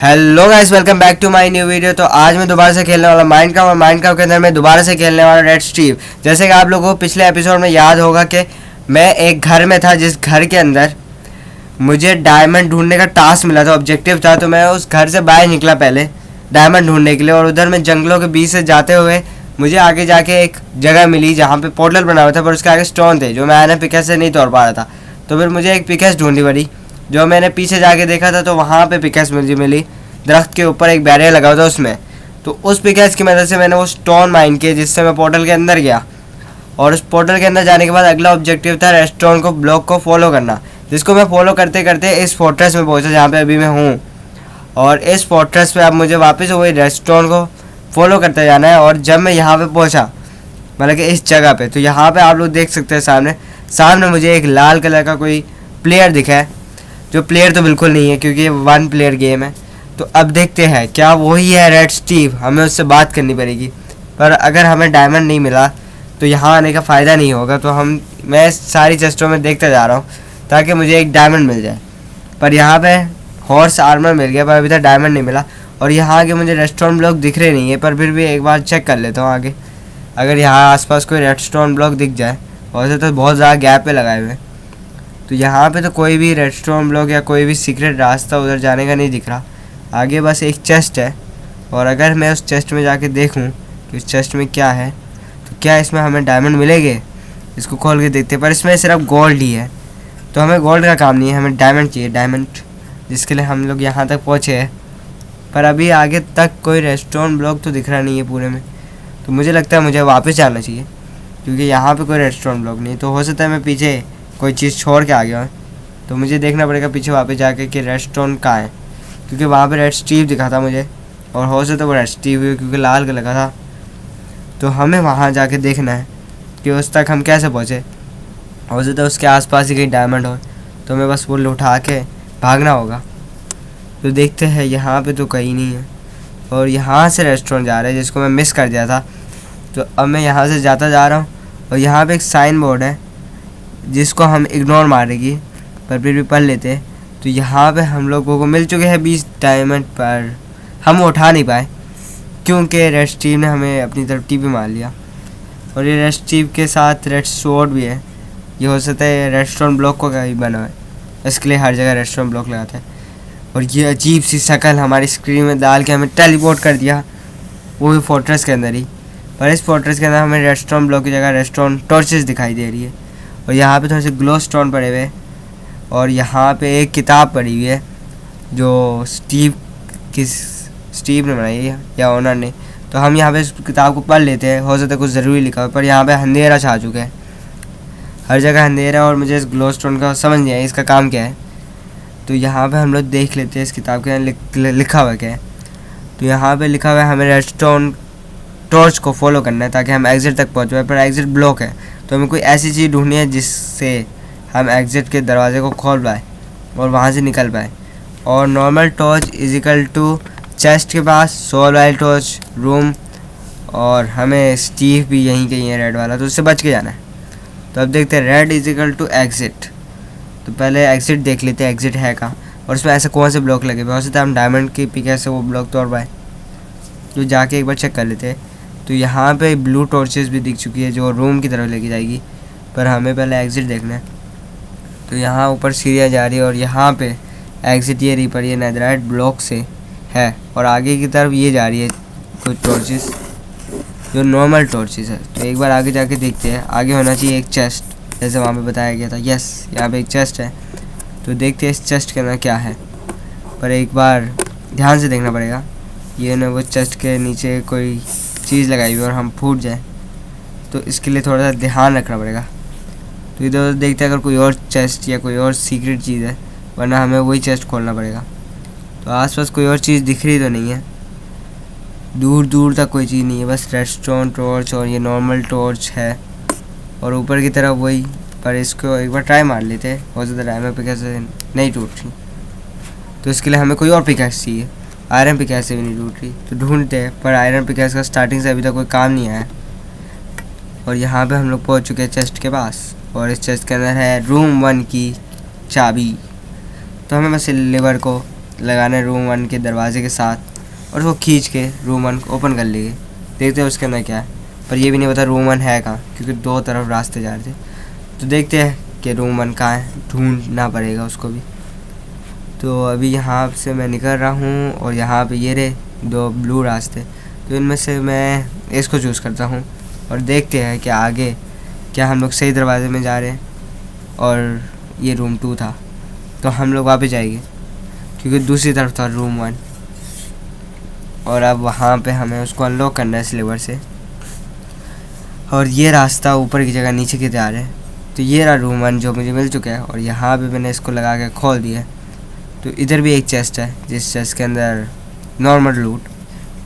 Hello guys, welcome back to my new video. तो आज मैं दोबारा से खेलने वाला माइनक्राफ्ट और माइनक्राफ्ट के अंदर मैं दोबारा से खेलने वाला रेड स्टीव। जैसे कि आप लोगों को पिछले एपिसोड में याद होगा कि मैं एक घर में था, जिस घर के अंदर मुझे डायमंड ढूंढने का टास्क मिला था, ऑब्जेक्टिव था। तो मैं उस घर से बाहर निकला पहले डायमंड ढूंढने के लिए, और उधर मैं जंगलों के बीच से जाते हुए मुझे आगे जाके एक जगह मिली जहाँ पे पोर्टल बना हुआ था, पर उसके आगे स्टोन थे जो मैं आयरन पिकेस से नहीं तोड़ पा रहा था। तो फिर मुझे एक पिकेस ढूंढनी पड़ी। जो मैंने पीछे जाके देखा था तो वहाँ पे पिकेस मुझे मिली, दरख्त के ऊपर एक बैरियर लगा हुआ था उसमें। तो उस पिकेस की मदद से मैंने वो स्टोन माइन किया, जिससे मैं पोर्टल के अंदर गया। और उस पोर्टल के अंदर जाने के बाद अगला ऑब्जेक्टिव था रेस्टोरेंट को ब्लॉक को फॉलो करना, जिसको मैं फॉलो करते करते इस फोर्ट्रेस में पहुंचा जहाँ पे अभी मैं हूँ। और इस फोर्ट्रेस पे अब मुझे वापस वही रेस्टोरेंट को फॉलो करते जाना है। और जब मैं यहाँ पे पहुँचा, मतलब कि इस जगह पे, तो यहाँ पे आप लोग देख सकते हैं सामने सामने मुझे एक लाल कलर का कोई प्लेयर दिखा है, जो प्लेयर तो बिल्कुल नहीं है क्योंकि ये 1 प्लेयर गेम है। तो अब देखते हैं क्या वही है रेड स्टीव। हमें उससे बात करनी पड़ेगी, पर अगर हमें डायमंड नहीं मिला तो यहाँ आने का फ़ायदा नहीं होगा। तो मैं सारी चेस्टों में देखता जा रहा हूँ ताकि मुझे एक डायमंड मिल जाए। पर यहाँ पे हॉर्स आर्मर मिल गया, पर अभी तक डायमंड नहीं मिला। और यहाँ आगे मुझे रेस्टोरेंट ब्लॉक दिख रहे नहीं है, पर फिर भी एक बार चेक कर लेता हूँ आगे, अगर यहाँ आसपास कोई रेस्टोरेंट ब्लॉक दिख जाए। वैसे तो बहुत ज़्यादा गैप पे लगाए हुए, तो यहाँ पे तो कोई भी रेस्टोरेंट ब्लॉक या कोई भी सीक्रेट रास्ता उधर जाने का नहीं दिख रहा। आगे बस एक चेस्ट है, और अगर मैं उस चेस्ट में जाके देखूं कि उस चेस्ट में क्या है, तो क्या इसमें हमें डायमंड मिलेंगे। इसको खोल के देखते हैं, पर इसमें सिर्फ गोल्ड ही है। तो हमें गोल्ड का काम नहीं है, हमें डायमंड चाहिए, डायमंड, जिसके लिए हम लोग यहाँ तक पहुँचे हैं। पर अभी आगे तक कोई रेस्टोरेंट ब्लॉक तो दिख रहा नहीं है पूरे में। तो मुझे लगता है मुझे वापस जाना चाहिए, क्योंकि यहाँ पर कोई रेस्टोरेंट ब्लॉक नहीं। तो हो सकता है मैं पीछे कोई चीज़ छोड़ के आ गया हूँ। तो मुझे देखना पड़ेगा पीछे वापस जाके कि रेस्टोरेंट कहाँ है, क्योंकि वहाँ पे रेड स्टीव दिखा था मुझे, और हो सकता है वो रेड स्टीव है क्योंकि लाल कलर का था। तो हमें वहाँ जाके देखना है कि उस तक हम कैसे पहुँचे। हो सकता है उसके आसपास ही कहीं डायमंड हो, तो हमें बस वो उठा के भागना होगा। तो देखते हैं, यहाँ पे तो कहीं नहीं है। और यहाँ से रेस्टोरेंट जा रहा है जिसको मैं मिस कर दिया था। तो अब मैं यहाँ से जाता जा रहा हूँ, और यहाँ पर एक साइन बोर्ड है जिसको हम इग्नोर मारेगी, पर फिर भी पढ़ लेते हैं। तो यहाँ पे हम लोगों को मिल चुके हैं 20 डायमंड, पर हम उठा नहीं पाए क्योंकि रेड स्टीव ने हमें अपनी तरफ टीपी मार लिया। और ये रेड स्टीव के साथ रेड स्वॉर्ड भी है। ये हो सकता है रेस्टोरेंट ब्लॉक को कहीं बना है, इसके लिए हर जगह रेस्टोरेंट ब्लॉक लगाता है। और ये अजीब सी शक्ल हमारी स्क्रीन में डाल के हमें टेलीपोर्ट कर दिया, वो भी फोर्ट्रेस के अंदर ही। पर इस फोर्ट्रेस के अंदर हमें रेस्टोरेंट ब्लॉक की जगह रेस्टोरेंट टॉर्चेस दिखाई दे रही है। और यहाँ पे थोड़े से ग्लो स्टोन पड़े हुए हैं, और यहाँ पे एक किताब पड़ी हुई है जो स्टीव ने बनाई है या ओनर ने। तो हम यहाँ पे इस किताब को पढ़ लेते हैं, हो सकता है कुछ ज़रूरी लिखा हो। पर यहाँ पे अंधेरा छा चुका है, हर जगह अंधेरा, और मुझे इस ग्लो स्टोन का समझ नहीं आया इसका काम क्या है। तो यहाँ पे हम लोग देख लेते हैं इस किताब के अंदर लिखा हुआ क्या है। तो यहाँ पर लिखा हुआ है हमें रेस्टोरेंट टॉर्च को फॉलो करना है ताकि हम एग्ज़िट तक पहुँच पाए, पर एग्ज़िट ब्लॉक है। तो हमें कोई ऐसी चीज़ ढूंढनी है जिससे हम एग्ज़िट के दरवाजे को खोल पाए और वहाँ से निकल पाए। और नॉर्मल टॉर्च इजिकल टू चेस्ट के पास, सोल वाइल टॉर्च रूम, और हमें स्टीव भी यहीं कहीं है रेड वाला, तो उससे बच के जाना है। तो अब देखते हैं, रेड इजिकल टू एग्ज़िट। तो पहले एग्ज़िट देख लेते हैं एग्ज़िट है कहाँ, और उसमें ऐसे कौन से ब्लॉक लगे हुए। हो सकता है हम डायमंड की पिक से वो ब्लॉक तोड़ पाए, तो जाके एक बार चेक कर लेते हैं। तो यहाँ पे ब्लू टॉर्चेस भी दिख चुकी है जो रूम की तरफ लेके जाएगी, पर हमें पहले एग्ज़िट देखना है। तो यहाँ ऊपर सीढ़ियाँ जा रही है, और यहाँ पे एग्ज़िट ये रही पर ये नेदराइट ब्लॉक से है, और आगे की तरफ ये जा रही है कुछ टॉर्चेस जो नॉर्मल टॉर्चेस है। तो एक बार आगे जाके देखते हैं, आगे होना चाहिए एक चेस्ट, जैसे वहाँ पे बताया गया था। यस, यहाँ पे एक चेस्ट है। तो देखते हैं इस चेस्ट के अंदर क्या है, पर एक बार ध्यान से देखना पड़ेगा। ये ना वो चेस्ट के नीचे कोई चीज़ लगाई हुई और हम फूट जाए, तो इसके लिए थोड़ा सा ध्यान रखना पड़ेगा। तो इधर उधर देखते हैं अगर कोई और चेस्ट या कोई और सीक्रेट चीज़ है, वरना हमें वही चेस्ट खोलना पड़ेगा। तो आसपास कोई और चीज़ दिख रही तो नहीं है, दूर दूर तक कोई चीज़ नहीं है, बस रेस्टोरेंट टॉर्च और ये नॉर्मल टॉर्च है, और ऊपर की तरफ वही। पर इसको एक बार ट्राई मार लेते हैं, हो सकता है डायमंड पिकैक्स से नहीं टूट रही, तो इसके लिए हमें कोई और पिकैक्स चाहिए। आयरन पिकैक्स से भी नहीं टूट रही, तो ढूंढते हैं, पर आयरन पिकैक्स का स्टार्टिंग से अभी तक कोई काम नहीं आया। और यहाँ पे हम लोग पहुँच चुके हैं चेस्ट के पास, और इस चेस्ट के अंदर है रूम 1 की चाबी। तो हमें बस लेवर को लगाना है रूम 1 के दरवाजे के साथ और उसको खींच के रूम 1 को ओपन कर लेंगे। देखते हैं उसके अंदर क्या है, पर ये भी नहीं पता रूम 1 है कहाँ, क्योंकि दो तरफ रास्ते जा रहे थे। तो देखते हैं कि रूम 1 कहाँ है, ढूंढना पड़ेगा उसको भी। तो अभी यहाँ से मैं निकल रहा हूँ और यहाँ पे ये रहे 2 ब्लू रास्ते, तो इनमें से मैं इसको चूज़ करता हूँ और देखते हैं कि आगे क्या हम लोग सही दरवाजे में जा रहे हैं। और ये रूम 2 था, तो हम लोग वापस जाएंगे क्योंकि दूसरी तरफ था रूम 1। और अब वहाँ पे हमें उसको अनलॉक करना है इस लीवर से। और ये रास्ता ऊपर की जगह नीचे की जा रहा है। तो ये रहा रूम 1 जो मुझे मिल चुका है और यहाँ पे मैंने इसको लगा के खोल दिया। तो इधर भी एक चेस्ट है, जिस चेस्ट के अंदर नॉर्मल लूट,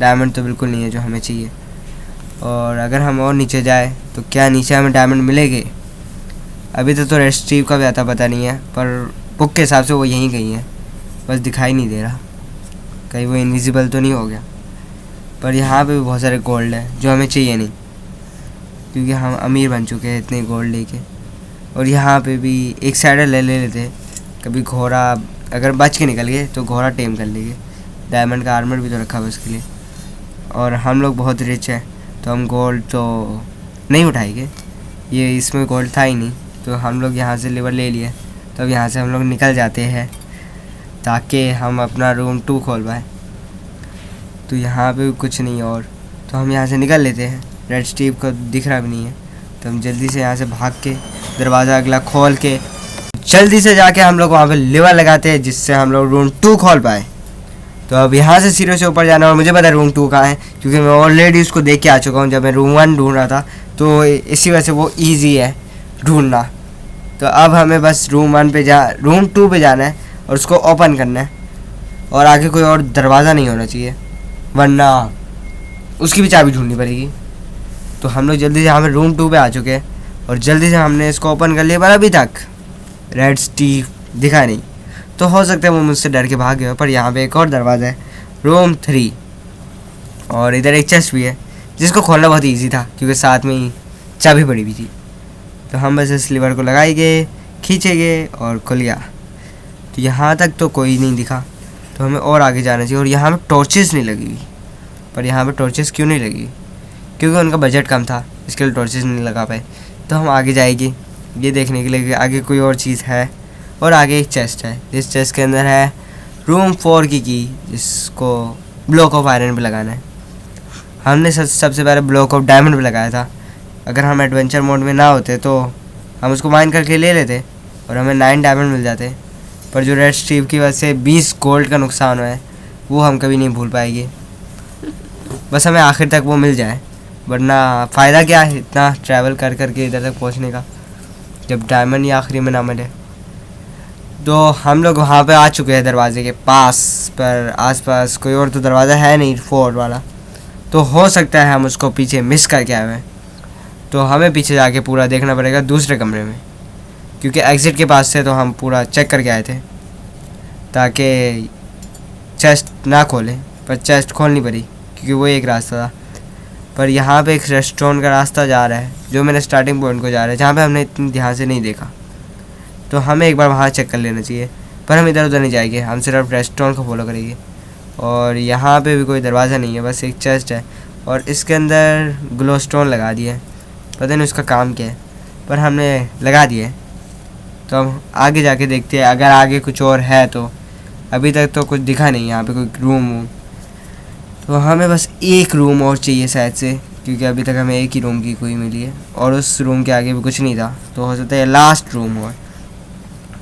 डायमंड तो बिल्कुल नहीं है जो हमें चाहिए। और अगर हम और नीचे जाए तो क्या नीचे हमें डायमंड मिलेंगे? अभी तो रेड स्ट्रीप का भी आता पता नहीं है, पर बुक के हिसाब से वो यहीं कहीं है, बस दिखाई नहीं दे रहा, कहीं वो इनविजिबल तो नहीं हो गया। पर यहाँ पे भी बहुत सारे गोल्ड है जो हमें चाहिए नहीं, क्योंकि हम अमीर बन चुके हैं इतने गोल्ड लेके। और यहाँ पे भी एक साइडर ले लेते, कभी घोड़ा अगर बच के निकल गए तो घोड़ा टेम कर लेंगे। डायमंड का आर्मर भी तो रखा हुआ उसके लिए। और हम लोग बहुत रिच हैं तो हम गोल्ड तो नहीं उठाएंगे, ये इसमें गोल्ड था ही नहीं। तो हम लोग यहाँ से लीवर ले लिए, तो अब यहाँ से हम लोग निकल जाते हैं ताकि हम अपना रूम 2 खोल पाए। तो यहाँ पे भी कुछ नहीं और, तो हम यहाँ से निकल लेते हैं। रेड स्ट्रीप को दिख रहा भी नहीं है, तो हम जल्दी से यहाँ से भाग के दरवाज़ा अगला खोल के जल्दी से जाके हम लोग वहाँ पे लीवर लगाते हैं, जिससे हम लोग रूम 2 खोल पाए। तो अब यहाँ से सीढ़ियों से ऊपर जाना, और मुझे पता है रूम 2 कहाँ है क्योंकि मैं ऑलरेडी उसको देख के आ चुका हूँ जब मैं रूम 1 ढूंढ रहा था, तो इसी वजह से वो ईजी है ढूंढना। तो अब हमें बस रूम 2 पे जाना है और उसको ओपन करना है, और आगे कोई और दरवाज़ा नहीं होना चाहिए, वरना उसकी भी चाबी ढूंढनी पड़ेगी। तो हम लोग जल्दी से यहाँ पे रूम 2 पे आ चुके हैं और जल्दी से हमने इसको ओपन कर लिया, पर अभी तक रेड स्टीव दिखा नहीं। तो हो सकता है वो मुझसे डर के भाग गया। पर यहाँ पे एक और दरवाज़ा है, रूम 3, और इधर एक चेस्ट भी है जिसको खोलना बहुत ईजी था क्योंकि साथ में ही चाबी पड़ी हुई थी। तो हम बस इस लीवर को लगाएंगे, खींचेंगे और खुल गया। तो यहाँ तक तो कोई नहीं दिखा, तो हमें और आगे जाना चाहिए। और यहाँ पे टॉर्चेस नहीं लगी हुई, पर यहाँ पे टॉर्चेस क्यों नहीं लगी? क्योंकि उनका बजट कम था, इसके लिए टॉर्चेस नहीं लगा पाए। तो हम आगे जाएंगे ये देखने के लिए कि आगे कोई और चीज़ है। और आगे एक चेस्ट है, इस चेस्ट के अंदर है रूम 4 की जिसको ब्लॉक ऑफ आयरन पे लगाना है। हमने सबसे पहले ब्लॉक ऑफ डायमंड पे लगाया था। अगर हम एडवेंचर मोड में ना होते तो हम उसको माइन करके ले लेते और हमें 9 डायमंड मिल जाते। पर जो रेड स्ट्रीप की वजह से 20 गोल्ड का नुकसान हुआ है वो हम कभी नहीं भूल पाएंगे। बस हमें आखिर तक वो मिल जाए, वरना फ़ायदा क्या है इतना ट्रैवल कर करके इधर तक पहुंचने का जब डायमंड ही आखिरी में ना मिले। तो हम लोग वहाँ पे आ चुके हैं दरवाजे के पास, पर आसपास कोई और तो दरवाज़ा है नहीं 4 वाला, तो हो सकता है हम उसको पीछे मिस करके आए हैं। तो हमें पीछे जाके पूरा देखना पड़ेगा दूसरे कमरे में, क्योंकि एग्ज़िट के पास से तो हम पूरा चेक करके आए थे ताकि चेस्ट ना खोलें, पर चेस्ट खोलनी पड़ी क्योंकि वो एक रास्ता था। पर यहाँ पे एक रेस्टोरेंट का रास्ता जा रहा है जो मैंने स्टार्टिंग पॉइंट को जा रहा है, जहाँ पे हमने इतनी ध्यान से नहीं देखा। तो हमें एक बार वहाँ चेक कर लेना चाहिए, पर हम इधर उधर नहीं जाएंगे, हम सिर्फ रेस्टोरेंट को फॉलो करेंगे। और यहाँ पे भी कोई दरवाज़ा नहीं है, बस एक चेस्ट है और इसके अंदर ग्लो स्टोन लगा दिया है, पता नहीं उसका काम क्या है, पर हमने लगा दिया है। तो हम आगे जाके देखते हैं अगर आगे कुछ और है। तो अभी तक तो कुछ दिखा नहीं यहाँ पे कोई रूम वूम, तो हमें बस एक रूम और चाहिए शायद से, क्योंकि अभी तक हमें एक ही रूम की कोई मिली है और उस रूम के आगे भी कुछ नहीं था। तो हो सकता है लास्ट रूम हो।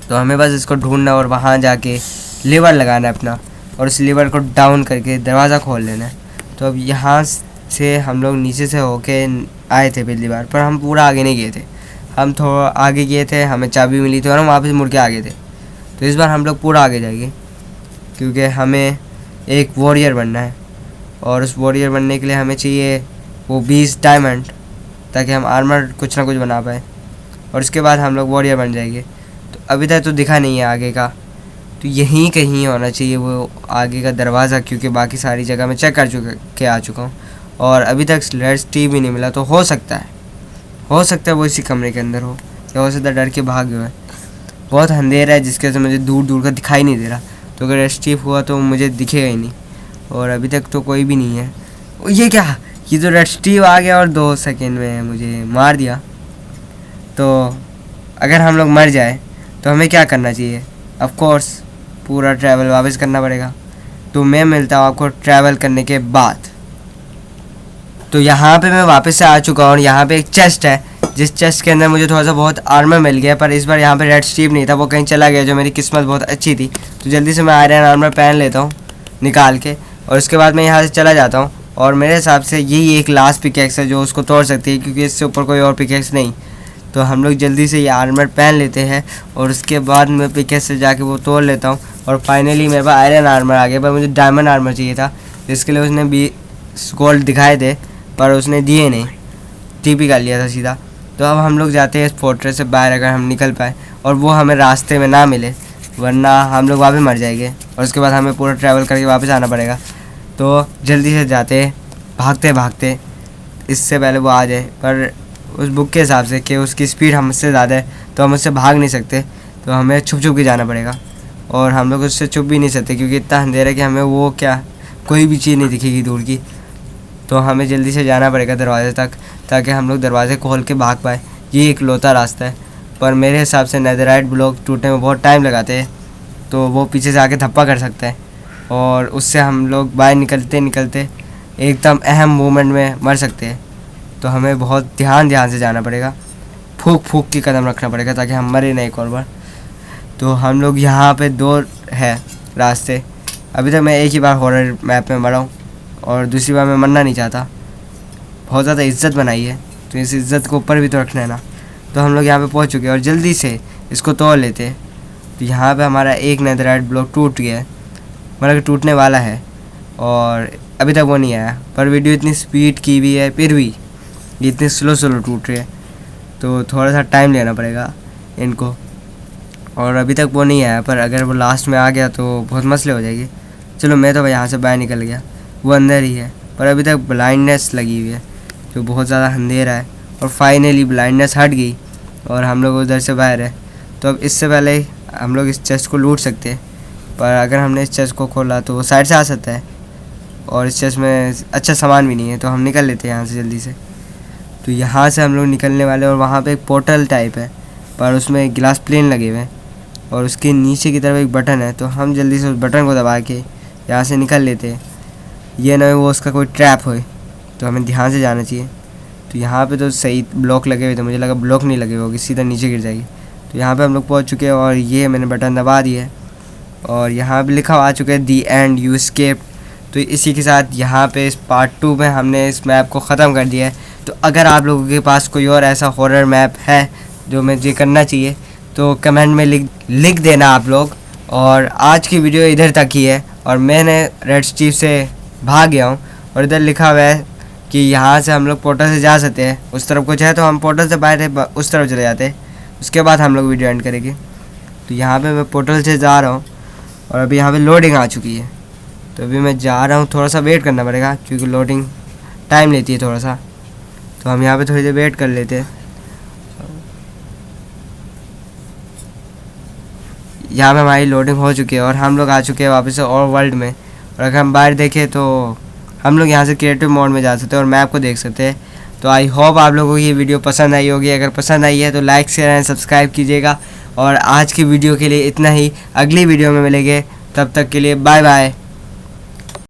तो हमें बस इसको ढूंढना और वहाँ जाके लीवर लगाना है अपना, और उस लीवर को डाउन करके दरवाज़ा खोल लेना है। तो अब यहाँ से हम लोग नीचे से होके आए थे पिछली बार, पर हम पूरा आगे नहीं गए थे, हम थोड़ा आगे गए थे, हमें चाबी मिली थी और हम वापस मुड़ के आगे थे। तो इस बार हम लोग पूरा आगे जाएंगे क्योंकि हमें एक वॉरियर बनना है, और उस वॉरियर बनने के लिए हमें चाहिए वो 20 डायमंड, ताकि हम आर्मर कुछ ना कुछ बना पाए, और उसके बाद हम लोग वॉरियर बन जाएंगे। तो अभी तक तो दिखा नहीं है आगे का, तो यहीं कहीं होना चाहिए वो आगे का दरवाज़ा, क्योंकि बाकी सारी जगह मैं चेक कर आ चुका हूँ और अभी तक रेड स्टीव भी नहीं मिला। तो हो सकता है वो इसी कमरे के अंदर हो, या हो सकता है डर के भाग गए। बहुत अंधेरा है जिसके वजह से मुझे दूर दूर का दिखाई नहीं दे रहा। तो अगर रेड स्ट्रीप हुआ तो मुझे दिखेगा ही नहीं, और अभी तक तो कोई भी नहीं है। ये क्या, ये तो रेड स्ट्रीप आ गया और 2 सेकेंड में मुझे मार दिया। तो अगर हम लोग मर जाए तो हमें क्या करना चाहिए? ऑफ कोर्स पूरा ट्रैवल वापस करना पड़ेगा। तो मैं मिलता हूँ आपको ट्रैवल करने के बाद। तो यहाँ पे मैं वापस से आ चुका हूँ और यहाँ पे एक चेस्ट है, जिस चेस्ट के अंदर मुझे थोड़ा सा बहुत आर्मर मिल गया, पर इस बार यहाँ पे रेड स्ट्रीप नहीं था, वो कहीं चला गया, जो मेरी किस्मत बहुत अच्छी थी। तो जल्दी से मैं आयरन आर्मर पहन लेता हूँ निकाल के, और उसके बाद मैं यहाँ से चला जाता हूँ। और मेरे हिसाब से यही एक लास्ट पिकेक्स है जो उसको तोड़ सकती है, क्योंकि इससे ऊपर कोई और पिकेक्स नहीं। तो हम लोग जल्दी से ये आर्मर पहन लेते हैं और उसके बाद मैं पिकेक्स से जाके वो तोड़ लेता हूँ। और फाइनली मेरे पास आयरन आर्मर आ गया, पर मुझे डायमंड आर्मर चाहिए था, जिसके लिए उसने 20 गोल्ड दिखाए थे, पर उसने दिए नहीं, टीपी कर लिया था सीधा। तो अब हम लोग जाते हैं इस फोर्ट्रेस से बाहर, अगर हम निकल पाए और वो हमें रास्ते में ना मिले, वरना हम लोग वहाँ पे मर जाएंगे और उसके बाद हमें पूरा ट्रैवल करके वापस आना पड़ेगा। तो जल्दी से जाते भागते भागते, इससे पहले वो आ जाए। पर उस बुक के हिसाब से कि उसकी स्पीड हमसे ज़्यादा है, तो हम उससे भाग नहीं सकते, तो हमें छुप छुप के जाना पड़ेगा। और हम लोग उससे छुप भी नहीं सकते, क्योंकि इतना अंधेरा है कि हमें वो क्या कोई भी चीज़ नहीं दिखेगी दूर की। तो हमें जल्दी से जाना पड़ेगा दरवाजे तक, ताकि हम लोग दरवाजे खोल के भाग पाए। ये एक लौता रास्ता है, पर मेरे हिसाब से नेदरराइट ब्लॉक टूटने में बहुत टाइम लगाते हैं, तो वो पीछे से आके धप्पा कर सकता है, और उससे हम लोग बाहर निकलते निकलते एकदम अहम मोमेंट में मर सकते हैं। तो हमें बहुत ध्यान से जाना पड़ेगा, फूक फूक के कदम रखना पड़ेगा, ताकि हम मरे नहीं एक और बार। तो हम लोग यहाँ पे 2 है रास्ते। अभी तक मैं एक ही बार हॉरर मैप में मरा हूँ, और दूसरी बार मैं मरना नहीं चाहता। बहुत ज़्यादा इज्जत बनाई है, तो इस इज़्ज़त को ऊपर भी तो रखना है ना। तो हम लोग यहाँ पे पहुँच चुके हैं और जल्दी से इसको तोड़ लेते हैं। तो यहाँ पे हमारा एक नेदरराइट ब्लॉक टूट गया है, मतलब टूटने वाला है, और अभी तक वो नहीं आया। पर वीडियो इतनी स्पीड की भी है, फिर भी ये इतनी स्लो टूट रही है, तो थोड़ा सा टाइम लेना पड़ेगा इनको। और अभी तक वो नहीं आया, पर अगर वो लास्ट में आ गया तो बहुत मसले हो जाएगी। चलो मैं तो यहाँ से बाहर निकल गया, वो अंदर ही है, पर अभी तक ब्लाइंडनेस लगी हुई है, जो बहुत ज़्यादा अंधेरा है। और फाइनली ब्लाइंडनेस हट गई और हम लोग उधर से बाहर है। तो अब इससे पहले हम लोग इस चेस्ट को लूट सकते हैं, पर अगर हमने इस चेस्ट को खोला तो वो साइड से आ सकता है, और इस चेस्ट में अच्छा सामान भी नहीं है, तो हम निकल लेते हैं यहाँ से जल्दी से। तो यहाँ से हम लोग निकलने वाले, और वहाँ पे एक पोर्टल टाइप है, पर उसमें गिलास प्लेन लगे हुए हैं, और उसके नीचे की तरफ एक बटन है। तो हम जल्दी से उस बटन को दबा के यहाँ से निकल लेते हैं, ये ना वो उसका कोई ट्रैप हो, तो हमें ध्यान से जाना चाहिए। तो यहाँ पे तो सही ब्लॉक लगे हुए थे, मुझे लगा ब्लॉक नहीं लगे होगी, सीधा नीचे गिर जाएगी। तो यहाँ पे हम लोग पहुँच चुके हैं, और ये मैंने बटन दबा दिया है, और यहाँ पे लिखा आ चुका है दी एंड यू एस्केप्ड। तो इसी के साथ यहाँ पे इस पार्ट 2 में हमने इस मैप को ख़त्म कर दिया है। तो अगर आप लोगों के पास कोई और ऐसा हॉरर मैप है जो मुझे करना चाहिए, तो कमेंट में लिख देना आप लोग। और आज की वीडियो इधर तक ही है, और मैंने रेड स्ट्रीप से भाग गया हूँ, और इधर लिखा हुआ है कि यहाँ से हम लोग पोर्टल से जा सकते हैं। उस तरफ कुछ है, तो हम पोर्टल से बाहर उस तरफ चले जाते हैं, उसके बाद हम लोग वीडियो एंड करेंगे। तो यहाँ पे मैं पोर्टल से जा रहा हूँ, और अभी यहाँ पे लोडिंग आ चुकी है, तो अभी मैं जा रहा हूँ। थोड़ा सा वेट करना पड़ेगा, क्योंकि लोडिंग टाइम लेती है थोड़ा सा, तो हम यहाँ पे थोड़ी देर वेट कर लेते हैं। यहाँ पे हमारी लोडिंग हो चुकी है, और हम लोग आ चुके हैं वापस से और वर्ल्ड में। और अगर हम बाहर देखें तो हम लोग यहाँ से क्रिएटिव मोड में जा सकते हैं और मैप को देख सकते हैं। तो आई होप आप लोगों को ये वीडियो पसंद आई होगी। अगर पसंद आई है तो लाइक शेयर एंड सब्सक्राइब कीजिएगा। और आज की वीडियो के लिए इतना ही, अगली वीडियो में मिलेंगे, तब तक के लिए बाय बाय।